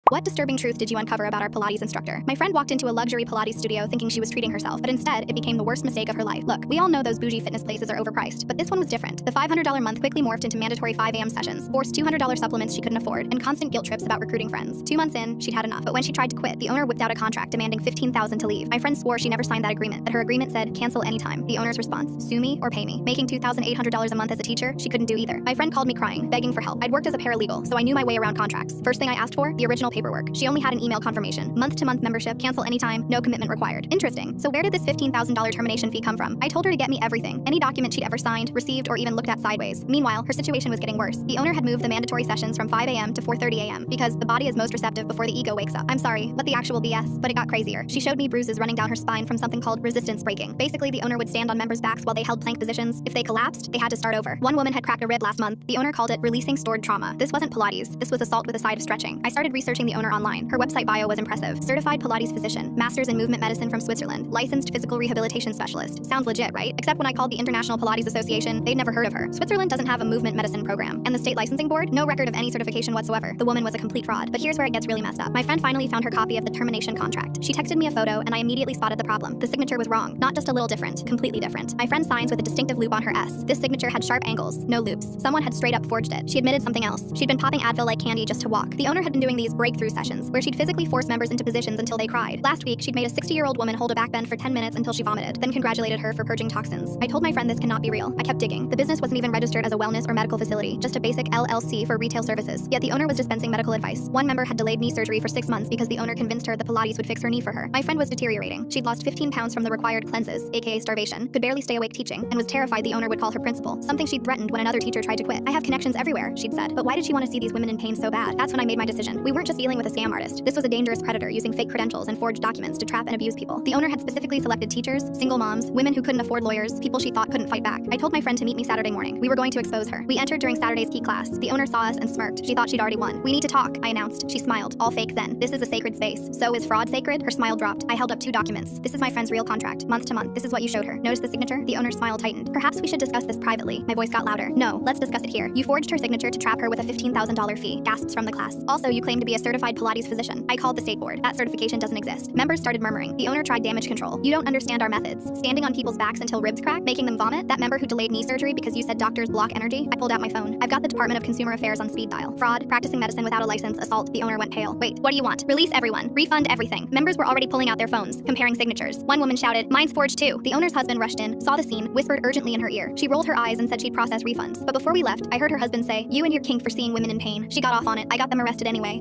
What disturbing truth did you uncover about our Pilates instructor? My friend walked into a luxury Pilates studio thinking she was treating herself, but instead, it became the worst mistake of her life. Look, we all know those bougie fitness places are overpriced, but this one was different. The $500 month quickly morphed into mandatory 5 a.m. sessions, forced $200 supplements she couldn't afford, and constant guilt trips about recruiting friends. 2 months in, she'd had enough. But when she tried to quit, the owner whipped out a contract demanding $15,000 to leave. My friend swore she never signed that agreement, that her agreement said, cancel anytime. The owner's response, sue me or pay me. Making $2,800 a month as a teacher, she couldn't do either. My friend called me crying, begging for help. I'd worked as a paralegal, so I knew my way around contracts. First thing I asked for, the original paperwork. She only had an email confirmation. Month-to-month membership, cancel anytime, no commitment required. Interesting. So where did this $15,000 termination fee come from? I told her to get me everything, any document she'd ever signed, received, or even looked at sideways. Meanwhile, her situation was getting worse. The owner had moved the mandatory sessions from 5 a.m. to 4:30 a.m. because the body is most receptive before the ego wakes up. I'm sorry, but the actual BS, but it got crazier. She showed me bruises running down her spine from something called resistance breaking. Basically, the owner would stand on members' backs while they held plank positions. If they collapsed, they had to start over. One woman had cracked a rib last month. The owner called it releasing stored trauma. This wasn't Pilates. This was assault with a side of stretching. I started researching the owner online. Her website bio was impressive. Certified Pilates physician, masters in movement medicine from Switzerland, licensed physical rehabilitation specialist. Sounds legit, right? Except when I called the International Pilates Association, they'd never heard of her. Switzerland doesn't have a movement medicine program, and the state licensing board, no record of any certification whatsoever. The woman was a complete fraud. But here's where it gets really messed up. My friend finally found her copy of the termination contract. She texted me a photo, and I immediately spotted the problem. The signature was wrong. Not just a little different, completely different. My friend signs with a distinctive loop on her S. This signature had sharp angles, no loops. Someone had straight up forged it. She admitted something else. She'd been popping Advil like candy just to walk. The owner had been doing these breakthrough sessions, where she'd physically force members into positions until they cried. Last week, she'd made a 60-year-old woman hold a back bend for 10 minutes until she vomited, then congratulated her for purging toxins. I told my friend this cannot be real. I kept digging. The business wasn't even registered as a wellness or medical facility, just a basic LLC for retail services. Yet the owner was dispensing medical advice. One member had delayed knee surgery for 6 months because the owner convinced her the Pilates would fix her knee for her. My friend was deteriorating. She'd lost 15 pounds from the required cleanses, aka starvation, could barely stay awake teaching, and was terrified the owner would call her principal, something she'd threatened when another teacher tried to quit. I have connections everywhere, she'd said. But why did she want to see these women in pain so bad? That's when I made my decision. We weren't just dealing with a scam artist. This was a dangerous predator using fake credentials and forged documents to trap and abuse people. The owner had specifically selected teachers, single moms, women who couldn't afford lawyers, people she thought couldn't fight back. I told my friend to meet me Saturday morning. We were going to expose her. We entered during Saturday's key class. The owner saw us and smirked. She thought she'd already won. We need to talk, I announced. She smiled. All fake zen. This is a sacred space. So is fraud sacred? Her smile dropped. I held up 2 documents. This is my friend's real contract, month to month. This is what you showed her. Notice the signature? The owner's smile tightened. Perhaps we should discuss this privately. My voice got louder. No, let's discuss it here. You forged her signature to trap her with a $15,000 fee. Gasps from the class. Also, you claim to be a certified Pilates physician. I called the state board. That certification doesn't exist. Members started murmuring. The owner tried damage control. You don't understand our methods. Standing on people's backs until ribs crack, making them vomit. That member who delayed knee surgery because you said doctors block energy. I pulled out my phone. I've got the Department of Consumer Affairs on speed dial. Fraud, practicing medicine without a license, assault. The owner went pale. Wait, what do you want? Release everyone. Refund everything. Members were already pulling out their phones, comparing signatures. One woman shouted, mine's forged too. The owner's husband rushed in, saw the scene, whispered urgently in her ear. She rolled her eyes and said she'd process refunds. But before we left, I heard her husband say, you and your kink for seeing women in pain. She got off on it. I got them arrested anyway.